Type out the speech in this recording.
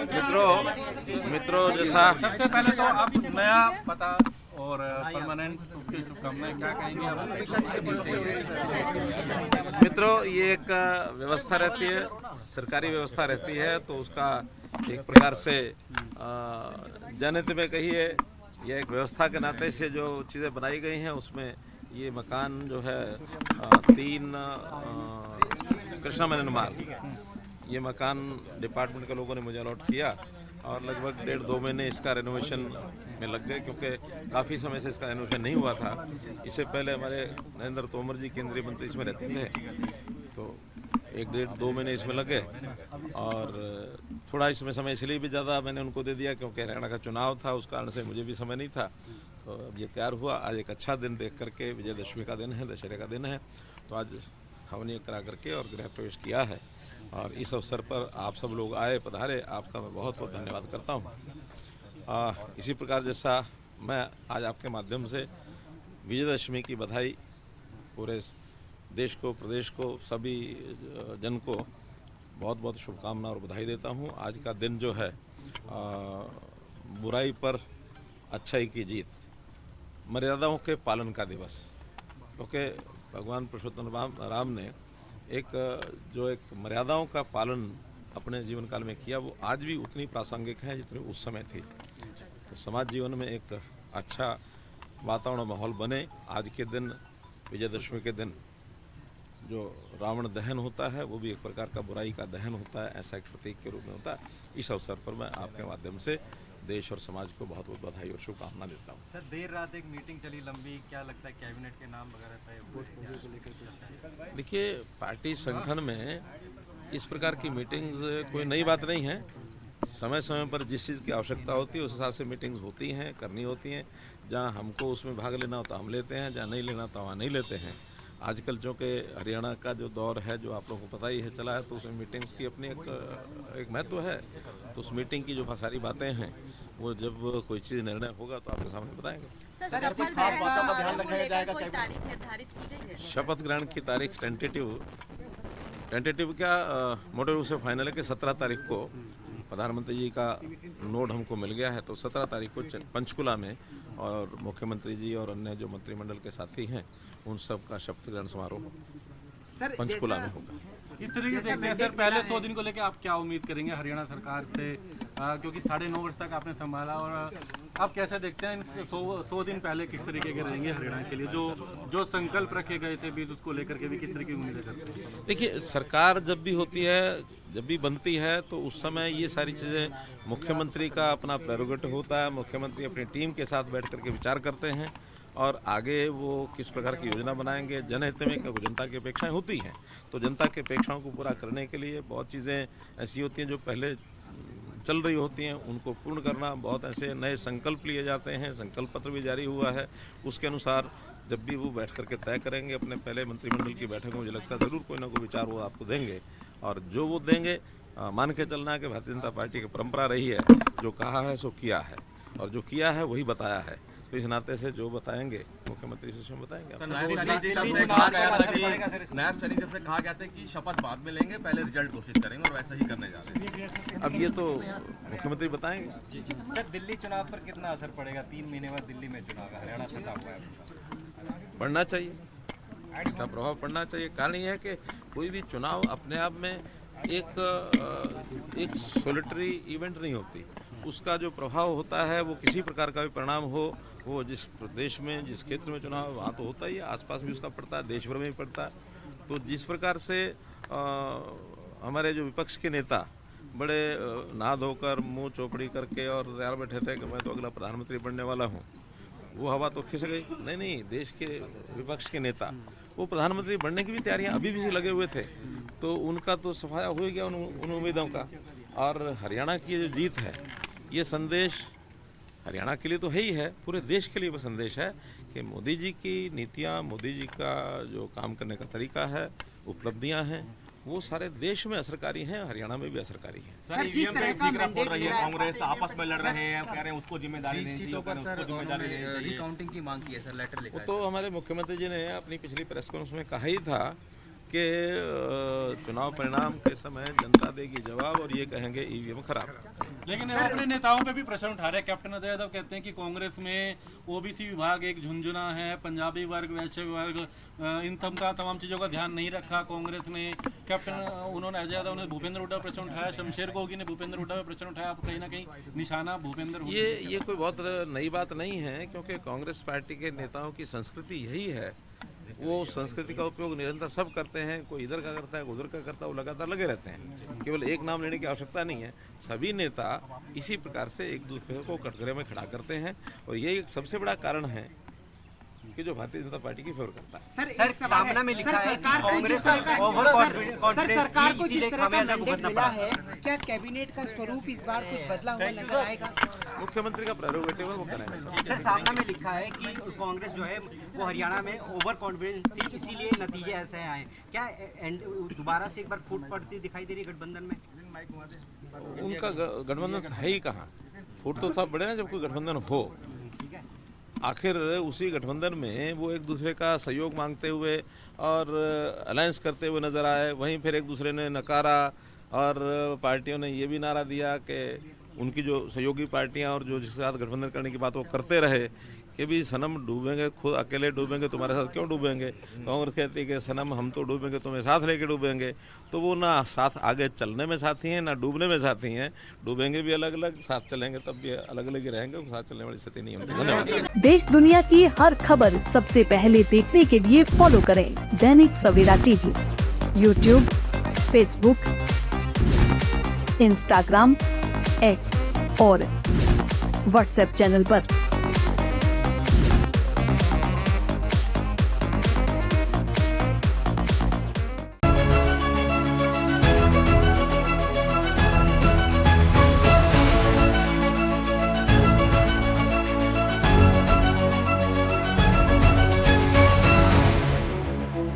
मित्रों जैसा सबसे पहले तो आप नया पता और परमानेंट उसकी शुभकामनाएं क्या कहेंगे आप? मित्रों, ये एक व्यवस्था रहती है, सरकारी व्यवस्था रहती है, तो उसका एक प्रकार से जनहित में कहिए या एक व्यवस्था के नाते से जो चीज़ें बनाई गई हैं उसमें ये मकान जो है 3 कृष्णा मेनन मार्ग, ये मकान डिपार्टमेंट के लोगों ने मुझे अलॉट किया और लगभग 1.5-2 महीने इसका रेनोवेशन में लग गए, क्योंकि काफ़ी समय से इसका रेनोवेशन नहीं हुआ था। इससे पहले हमारे नरेंद्र तोमर जी केंद्रीय मंत्री इसमें रहते थे, तो 1-1.5-2 महीने इसमें लगे और थोड़ा इसमें समय इसलिए भी ज़्यादा मैंने उनको दे दिया क्योंकि हरियाणा का चुनाव था, उस कारण से मुझे भी समय नहीं था। तो अब ये तैयार हुआ। आज एक अच्छा दिन देख करके, विजयदशमी का दिन है, दशहरे का दिन है, तो आज हवन करा करके और गृह प्रवेश किया है और इस अवसर पर आप सब लोग आए, पधारे, आपका मैं बहुत बहुत धन्यवाद करता हूँ। इसी प्रकार जैसा मैं आज आपके माध्यम से विजयदशमी की बधाई पूरे देश को, प्रदेश को, सभी जन को बहुत बहुत शुभकामना और बधाई देता हूँ। आज का दिन जो है बुराई पर अच्छाई की जीत, मर्यादाओं के पालन का दिवस, क्योंकि भगवान पुरुषोत्तम राम ने एक मर्यादाओं का पालन अपने जीवन काल में किया, वो आज भी उतनी प्रासंगिक है जितनी उस समय थी। तो समाज जीवन में एक अच्छा वातावरण माहौल बने। आज के दिन, विजयदशमी के दिन, जो रावण दहन होता है वो भी एक प्रकार का बुराई का दहन होता है, ऐसा एक प्रतीक के रूप में होता है। इस अवसर पर मैं आपके माध्यम से देश और समाज को बहुत बहुत बधाई और शुभकामना देता हूँ। सर, देर रात एक मीटिंग चली लंबी, क्या लगता है कैबिनेट के नाम वगैरह तय हुए? देखिए, पार्टी संगठन में इस प्रकार की मीटिंग्स कोई नई बात नहीं है। समय समय पर जिस चीज़ की आवश्यकता होती है उस हिसाब से मीटिंग्स होती हैं, करनी होती हैं। जहाँ हमको उसमें भाग लेना हो तो हम लेते हैं, जहाँ नहीं लेना तो वहाँ नहीं लेते हैं। आजकल चूँकि हरियाणा का जो दौर है, जो आप लोगों को पता ही है चला है, तो उसमें मीटिंग्स की अपनी एक महत्व है। तो उस मीटिंग की जो सारी बातें हैं वो जब कोई चीज़ निर्णय होगा तो आपके सामने बताएंगे। शपथ ग्रहण की तारीख टेंटेटिव क्या, मोटे रूप से फाइनल है कि 17 तारीख को प्रधानमंत्री जी का नोट हमको मिल गया है, तो 17 तारीख को पंचकुला में और मुख्यमंत्री जी और अन्य जो मंत्रिमंडल के साथी हैं उन सब का शपथ ग्रहण समारोह पंचकुला में होगा। इस तरीके से देखते हैं सर, पहले 100 दिन को लेकर आप क्या उम्मीद करेंगे हरियाणा सरकार से, क्योंकि 9.5 वर्ष तक आपने संभाला, और आप कैसे देखते हैं 100 दिन पहले किस तरीके के रहेंगे हरियाणा के लिए, जो संकल्प रखे गए थे बीच, उसको लेकर के भी किस तरीके की उम्मीदें करते हैं? देखिए, सरकार जब भी होती है, जब भी बनती है, तो उस समय ये सारी चीज़ें मुख्यमंत्री का अपना प्रेरोगेटिव होता है। मुख्यमंत्री अपनी टीम के साथ बैठ करके विचार करते हैं और आगे वो किस प्रकार की योजना बनाएंगे। जनहित में क्या जनता की अपेक्षाएं होती हैं, तो जनता की अपेक्षाओं को पूरा करने के लिए बहुत चीज़ें ऐसी होती हैं जो पहले चल रही होती हैं, उनको पूर्ण करना, बहुत ऐसे नए संकल्प लिए जाते हैं, संकल्प पत्र भी जारी हुआ है। उसके अनुसार जब भी वो बैठ करके तय करेंगे अपने पहले मंत्रिमंडल की बैठक में, मुझे लगता है ज़रूर कोई ना कोई विचार वो आपको देंगे, और जो वो देंगे मान के चलना है कि भारतीय जनता पार्टी की परंपरा रही है, जो कहा है सो किया है, और जो किया है वही बताया है। तो इस नाते से जो बताएंगे मुख्यमंत्री से बताएंगे। नायब शरीफ से कहा गया था कि शपथ बाद में लेंगे, पहले रिजल्ट घोषित करेंगे, और वैसा ही करने जा रहे हैं। अब ये तो मुख्यमंत्री बताएंगे। सर, दिल्ली चुनाव पर कितना असर पड़ेगा? 3 महीने बाद दिल्ली में चुनाव है, हरियाणा सटा हुआ है। पढ़ना चाहिए, इसका प्रभाव पड़ना चाहिए। कारण ये है कि कोई भी चुनाव अपने आप में एक सोलिटरी इवेंट नहीं होती। उसका जो प्रभाव होता है वो किसी प्रकार का भी परिणाम हो, वो जिस प्रदेश में, जिस क्षेत्र में चुनाव वहाँ तो होता ही है, आसपास भी उसका पड़ता है, देश भर में भी पड़ता है। तो जिस प्रकार से हमारे जो विपक्ष के नेता बड़े नहा धोकर मुंह चौपड़ी करके और तैयार बैठे थे कि मैं तो अगला प्रधानमंत्री बनने वाला हूँ, वो हवा तो खिस गई। नहीं, देश के विपक्ष के नेता वो प्रधानमंत्री बनने की भी तैयारियां अभी भी लगे हुए थे, तो उनका तो सफाया हो गया उन उम्मीदों का। और हरियाणा की जो जीत है, ये संदेश हरियाणा के लिए तो है ही है, पूरे देश के लिए वो संदेश है कि मोदी जी की नीतियाँ, मोदी जी का जो काम करने का तरीका है, उपलब्धियाँ हैं, वो सारे देश में असरकारी हैं, हरियाणा में भी असरकारी हैं। सर, ईवीएम पे एक बोल रही है, कांग्रेस आपस में लड़ रहे हैं, कह रहे हैं उसको जिम्मेदारी लेनी चाहिए, उसको जिम्मेदारी लेनी चाहिए। रिकाउंटिंग की मांग की है सर, लेटर लिखा वो तो हमारे मुख्यमंत्री जी ने अपनी पिछली प्रेस कॉन्फ्रेंस में कहा ही था कि चुनाव परिणाम के समय जनता देगी जवाब और ये कहेंगे ईवीएम खराब है। लेकिन अपने नेताओं पे भी प्रश्न उठा रहे हैं। कैप्टन अजय यादव कहते हैं कि कांग्रेस में ओबीसी विभाग एक झुंझुना है, पंजाबी वर्ग, वैश्य वर्ग, इन तमाम चीज़ों का ध्यान नहीं रखा कांग्रेस ने। उन्होंने अजय यादव ने भूपेंद्र हुड्डा पर प्रश्न उठाया, शमशेर गोगी ने भूपेंद्र हुड्डा पर प्रश्न उठाया। आप कहीं ना कहीं निशाना भूपेंद्र हुड्डा। ये कोई बहुत नई बात नहीं है, क्योंकि कांग्रेस पार्टी के नेताओं की संस्कृति यही है। वो संस्कृति का उपयोग निरंतर सब करते हैं, कोई इधर का करता है, कोई उधर का करता है, वो लगातार लगे रहते हैं। केवल एक नाम लेने की आवश्यकता नहीं है। सभी नेता इसी प्रकार से एक दूसरे को कटघरे में खड़ा करते हैं और यही एक सबसे बड़ा कारण है कि जो भारतीय जनता पार्टी की फेवर करता है। सर सामना में लिखा है कि कांग्रेस ओवर कॉन्फिडेंस सरकार को जिस तरह का मैंडेट मिला है, क्या कैबिनेट का स्वरूप इस बार कुछ बदला हुआ नजर आएगा? मुख्यमंत्री का प्रेरोगेटिव है, वो करेंगे। सर सामना में लिखा है कि कांग्रेस जो है वो हरियाणा में ओवर कॉन्फिडेंस थी, इसीलिए नतीजे ऐसे आए। क्या दोबारा से एक बार फूट पड़ती दिखाई दे रही है गठबंधन में? उनका गठबंधन है ही कहाँ? फूट तो तब बढ़े ना जब कोई गठबंधन हो। आखिर उसी गठबंधन में वो एक दूसरे का सहयोग मांगते हुए और अलायंस करते हुए नजर आए। वहीं फिर एक दूसरे ने नकारा और पार्टियों ने ये भी नारा दिया कि उनकी जो सहयोगी पार्टियां और जो जिसके साथ गठबंधन करने की बात वो करते रहे कि भी सनम डूबेंगे, खुद अकेले डूबेंगे, तुम्हारे साथ क्यों डूबेंगे। कांग्रेस कहती है कि सनम हम तो डूबेंगे, तुम्हें साथ लेके डूबेंगे। तो वो ना साथ आगे चलने में साथी हैं, ना डूबने में साथी हैं। डूबेंगे भी अलग अलग, साथ चलेंगे तब भी अलग अलग ही रहेंगे। साथ चलने वाली स्थिति नहीं होती। धन्यवाद। देश दुनिया की हर खबर सबसे पहले देखने के लिए फॉलो करें Dainik Savera TV, YouTube, Facebook, Instagram, X और व्हाट्सएप चैनल पर।